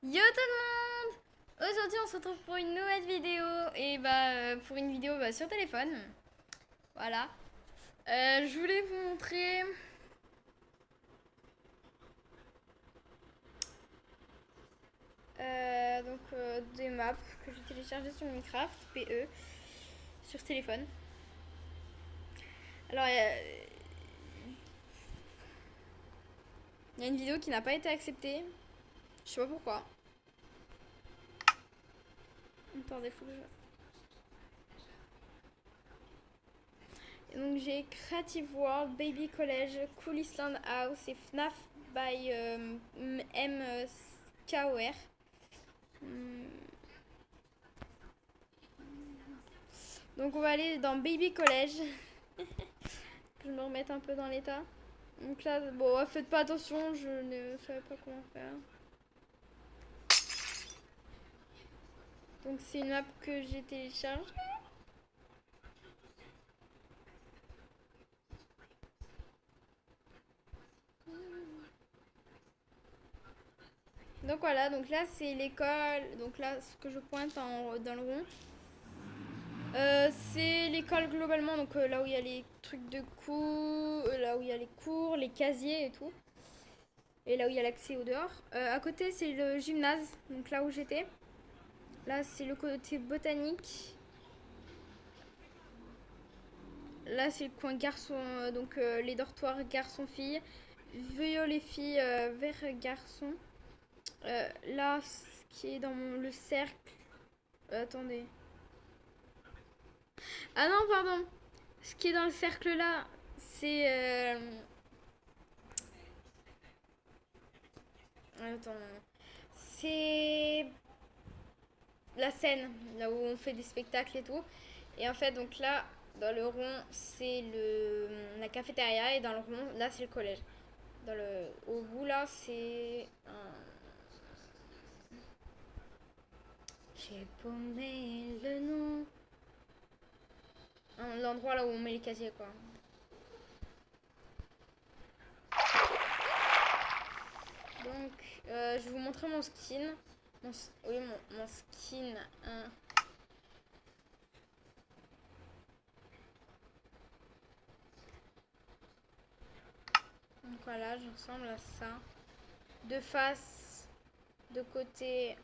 Yo tout le monde! Aujourd'hui on se retrouve pour une nouvelle vidéo et pour une vidéo sur téléphone. Voilà. Je voulais vous montrer des maps que j'ai téléchargées sur Minecraft PE sur téléphone. Alors il y a une vidéo qui n'a pas été acceptée. Je sais pas pourquoi. Attendez, faut que je... Donc j'ai Creative World, Baby College, Cool Island House et FNAF by MKOR. Donc on va aller dans Baby College. Que je me remette un peu dans l'état. Donc là, bon, faites pas attention, je ne savais pas comment faire. Donc c'est une app que j'ai téléchargée. Donc voilà, donc là c'est l'école. Donc là, ce que je pointe dans le rond. C'est l'école globalement, donc là où il y a les trucs de cours, là où il y a les cours, les casiers et tout. Et là où il y a l'accès au dehors. À côté c'est le gymnase, donc là où j'étais. Là c'est le côté botanique. Là c'est le coin garçon, donc les dortoirs garçons-filles. Violet filles, vert garçon. Là ce qui est dans le cercle. Attendez. Ah non, pardon. Ce qui est dans le cercle là, c'est. Attends. C'est la scène, là où on fait des spectacles et tout. Et en fait, donc là, dans le rond, c'est la cafétéria. Et dans le rond, là, c'est le collège. Au bout, là, c'est j'ai paumé le nom. L'endroit là où on met les casiers, quoi. Donc, je vais vous montrer mon skin. Mon skin. Donc voilà, je ressemble à ça. De face, de côté,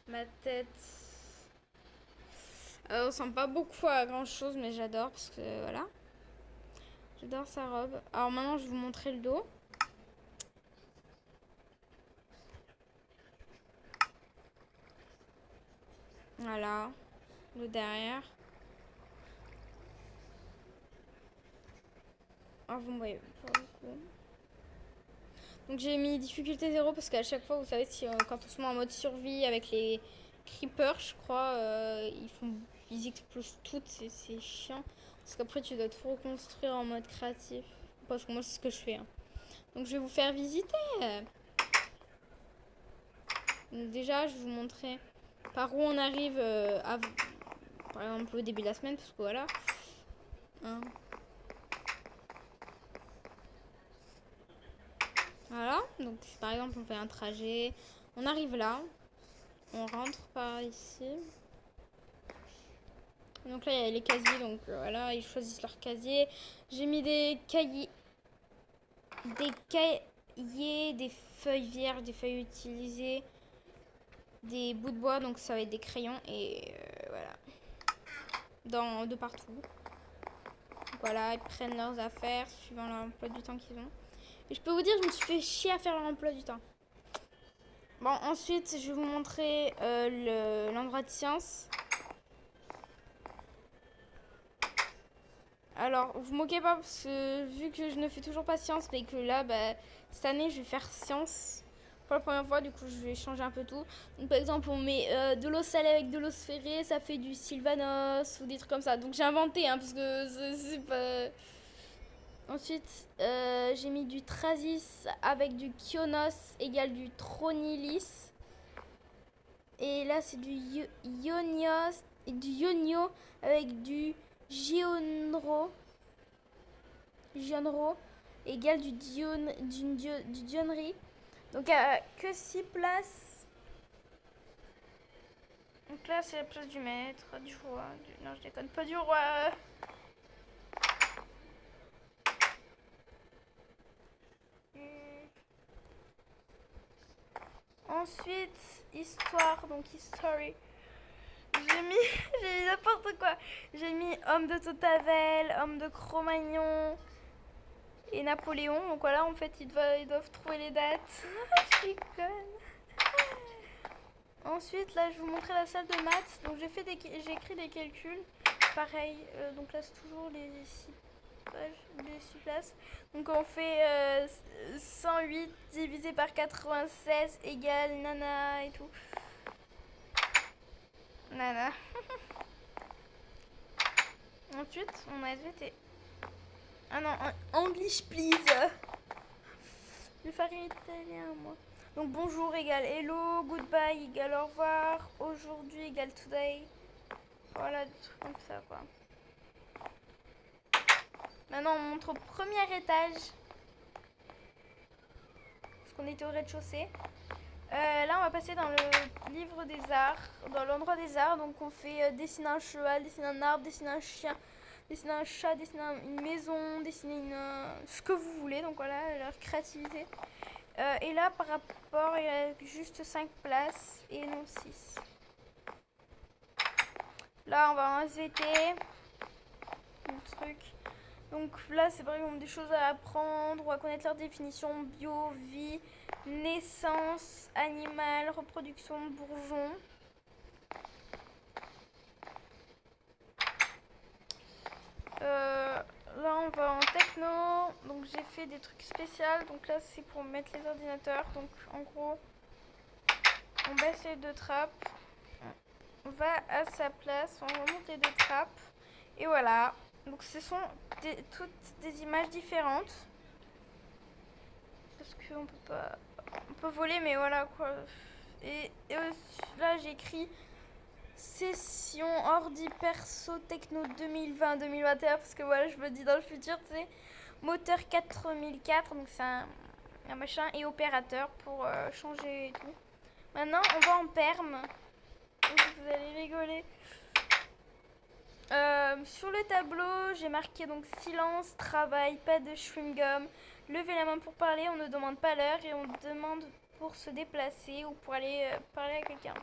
ma tête. On ressemble pas beaucoup à grand chose, mais j'adore parce que voilà. J'adore sa robe. Alors maintenant, je vais vous montrer le dos. Voilà, le derrière. Ah, vous me voyez pas beaucoup. Donc j'ai mis difficulté 0 parce qu'à chaque fois, vous savez, si, quand on se met en mode survie avec les creepers, je crois, ils explosent toutes, c'est chiant. Parce qu'après, tu dois tout reconstruire en mode créatif. Parce que moi, c'est ce que je fais. Hein. Donc je vais vous faire visiter. Donc déjà, je vais vous montrer par où on arrive par exemple au début de la semaine, parce que voilà. Hein. Voilà, donc par exemple on fait un trajet, on arrive là, on rentre par ici. Donc là il y a les casiers, donc voilà, ils choisissent leur casier. J'ai mis des cahiers, des feuilles vierges, des feuilles utilisées, des bouts de bois, donc ça va être des crayons et voilà, de partout. Donc voilà, ils prennent leurs affaires suivant l'emploi du temps qu'ils ont. Et je peux vous dire, je me suis fait chier à faire l'emploi du temps. Bon, ensuite, je vais vous montrer l'endroit de science. Alors, vous moquez pas parce que vu que je ne fais toujours pas science, mais que là, cette année, je vais faire science pour la première fois. Du coup, je vais changer un peu tout. Donc, par exemple, on met de l'eau salée avec de l'eau sphérée, ça fait du sylvanos ou des trucs comme ça. Donc, j'ai inventé, hein, parce que c'est pas... Ensuite, j'ai mis du Trasis avec du Kionos égale du Tronilis. Et là, c'est du Ionios et du Ionio avec du Gionro. Gionro égale du Dionnerie. Donc il n'y a que 6 places. Donc là c'est la place du maître, du roi, non je déconne pas, du roi. Ensuite, histoire, donc history. J'ai mis, j'ai mis n'importe quoi. J'ai mis homme de Totavel, homme de Cro-Magnon et Napoléon. Donc voilà, en fait, ils doivent trouver les dates. Je suis conne. Ensuite, là, je vais vous montrer la salle de maths. Donc j'ai écrit des calculs. Pareil, donc là, c'est toujours les 6 pages, les 6 places. Donc on fait 108 divisé par 96 égale nana et tout. Nana. Ensuite, on a SVT. Ah non, English please. Je vais faire italien moi. Donc bonjour égale hello, goodbye égale au revoir, aujourd'hui égale today. Voilà, des trucs comme ça quoi. Maintenant on montre au premier étage. Parce qu'on était au rez-de-chaussée. Là on va passer dans le livre des arts, dans l'endroit des arts. Donc on fait dessiner un cheval, dessiner un arbre, dessiner un chien, dessiner un chat, dessiner une maison, dessiner ce que vous voulez. Donc voilà, leur créativité. Et là par rapport, il y a juste 5 places et non 6. Là on va en SVT. Truc. Donc là c'est par exemple des choses à apprendre, on va connaître leur définition: bio, vie, naissance, animal, reproduction, bourgeon. Là on va en techno, donc j'ai fait des trucs spéciaux, donc là c'est pour mettre les ordinateurs. Donc en gros on baisse les 2 trappes, on va à sa place, on remonte les 2 trappes et voilà. Donc ce sont toutes des images différentes. Parce qu'on peut pas... On peut voler mais voilà quoi. Et là j'ai écrit session ordi perso techno 2020-2021 parce que voilà je me dis dans le futur tu sais. Moteur 4004 donc c'est un machin et opérateur pour changer et tout. Maintenant on va en perm. Vous allez rigoler. Sur le tableau, j'ai marqué donc silence, travail, pas de chewing-gum. Levez la main pour parler, on ne demande pas l'heure et on demande pour se déplacer ou pour aller parler à quelqu'un.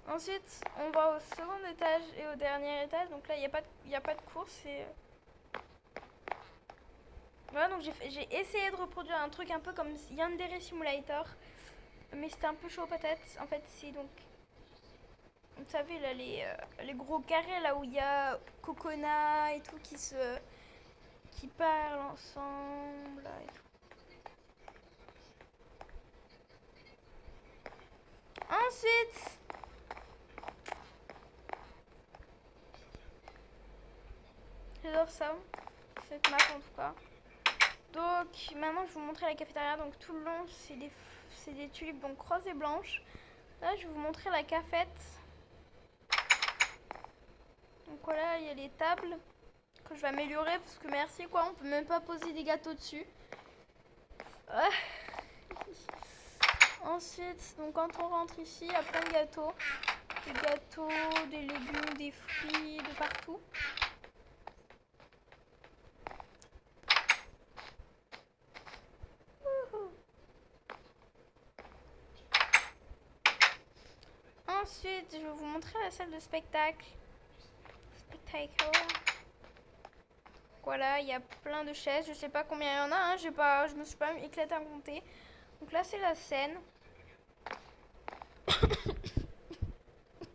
Ensuite, on va au second étage et au dernier étage. Donc là, il n'y a pas de cours. Voilà, donc j'ai essayé de reproduire un truc un peu comme Yandere Simulator. Mais c'était un peu chaud aux patates. En fait, c'est donc... Vous savez, là, les gros carrés, là où il y a Cocona et tout qui parlent ensemble, là, et tout. Ensuite... J'adore ça, cette map en tout cas. Donc maintenant je vais vous montrer la cafétéria. Donc tout le long c'est des tulipes donc roses et blanches. Là je vais vous montrer la cafette. Donc voilà, il y a les tables que je vais améliorer parce que merci quoi, on peut même pas poser des gâteaux dessus. Ah. Ensuite, donc quand on rentre ici, il y a plein de gâteaux. Des gâteaux, des légumes, des fruits, de partout. Ensuite, je vais vous montrer la salle de spectacle. Voilà, il y a plein de chaises. Je sais pas combien il y en a. Hein. Je me suis pas éclatée à compter. Donc là, c'est la scène.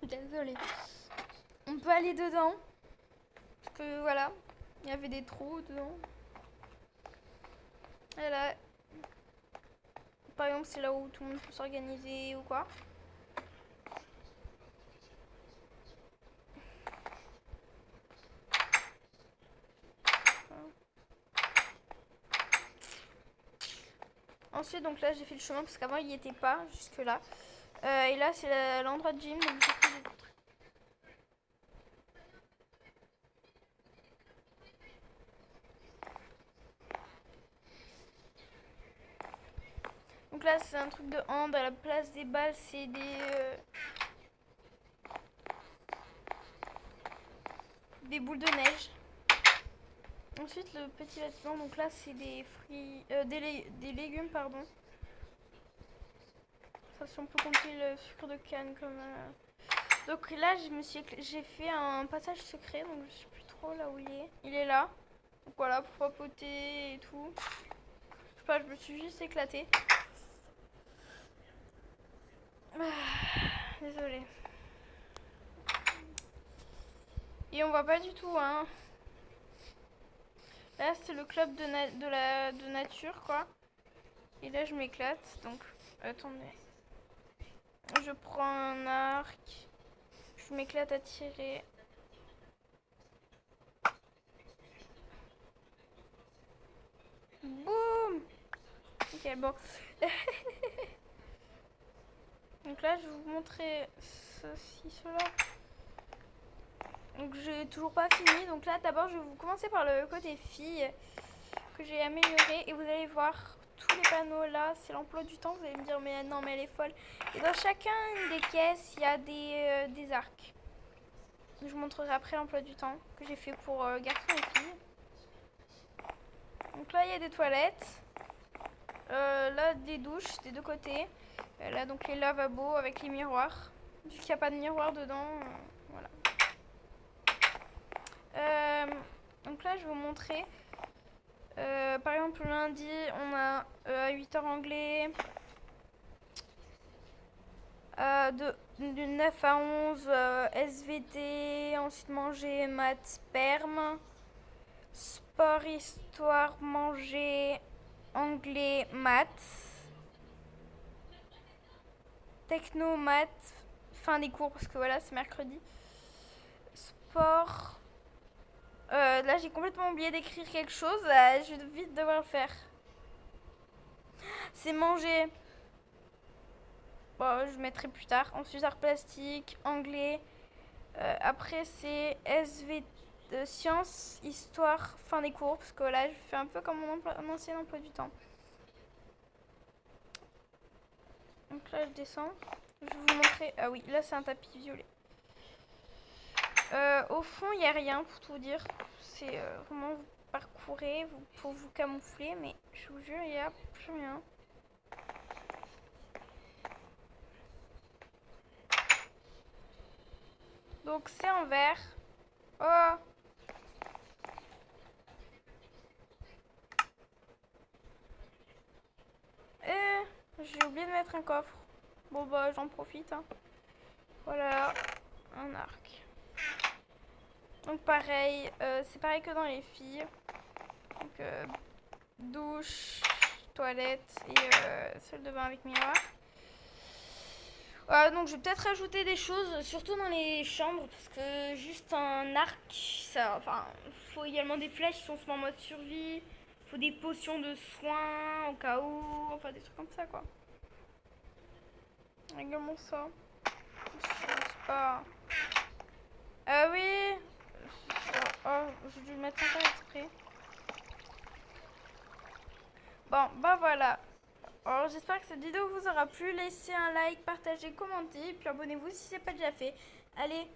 Désolée. On peut aller dedans. Parce que voilà, il y avait des trous dedans. Et là, par exemple, c'est là où tout le monde peut s'organiser ou quoi. Ensuite, donc là, j'ai fait le chemin parce qu'avant, il n'y était pas jusque là. Et là, c'est l'endroit de gym. Donc j'ai fait des trucs. Donc là, c'est un truc de hand. À la place des balles, c'est des boules de neige. Ensuite, le petit bâtiment. Donc là, c'est des fruits, des légumes, pardon. Ça, si on peut compter le sucre de canne comme. Donc là, j'ai fait un passage secret. Donc je sais plus trop là où il est. Il est là. Donc voilà, pour papoter et tout. Je sais pas, je me suis juste éclatée. Désolée. Et on voit pas du tout, hein. Là, c'est le club de nature, quoi. Et là, je m'éclate. Donc, attendez. Je prends un arc. Je m'éclate à tirer. Boum! Ok, bon. Donc là, je vais vous montrer cela. Donc, j'ai toujours pas fini. Donc là, d'abord, je vais vous commencer par le côté filles que j'ai amélioré. Et vous allez voir tous les panneaux là. C'est l'emploi du temps. Vous allez me dire, mais non, mais elle est folle. Et dans chacun des caisses, il y a des arcs. Je vous montrerai après l'emploi du temps que j'ai fait pour garçons et filles. Donc là, il y a des toilettes. Là, des douches des deux côtés. Là, donc les lavabos avec les miroirs. Vu qu'il n'y a pas de miroir dedans, voilà. Donc là, je vais vous montrer. Par exemple, le lundi, on a à 8h anglais. De 9 à 11, SVT. Ensuite, manger, maths, sperme. Sport, histoire, manger, anglais, maths. Techno, maths, fin des cours parce que voilà, c'est mercredi. Sport. Là, j'ai complètement oublié d'écrire quelque chose. Je vais vite devoir le faire. C'est manger. Bon, je mettrai plus tard. Ensuite, art plastique, anglais. Après, c'est SV, sciences, histoire, fin des cours. Parce que là, je fais un peu comme mon ancien emploi du temps. Donc là, je descends. Je vais vous montrer. Ah oui, là, c'est un tapis violet. Au fond, il n'y a rien pour tout dire. C'est vraiment vous parcourez pour vous camoufler. Mais je vous jure, il n'y a plus rien. Donc c'est en vert. Oh! J'ai oublié de mettre un coffre. Bon bah j'en profite. Hein. Voilà, un arc. Donc pareil, c'est pareil que dans les filles. Donc douche, toilette et salle de bain avec miroir. Voilà, donc je vais peut-être rajouter des choses, surtout dans les chambres, parce que juste un arc, ça, enfin, faut également des flèches si on se met en mode survie, faut des potions de soins au cas où, enfin des trucs comme ça quoi. Également ça. C'est pas. Ah oui. Oh, j'ai dû le mettre encore exprès. Bon, bah voilà. Alors j'espère que cette vidéo vous aura plu. Laissez un like, partagez, commentez, et puis abonnez-vous si c'est pas déjà fait. Allez,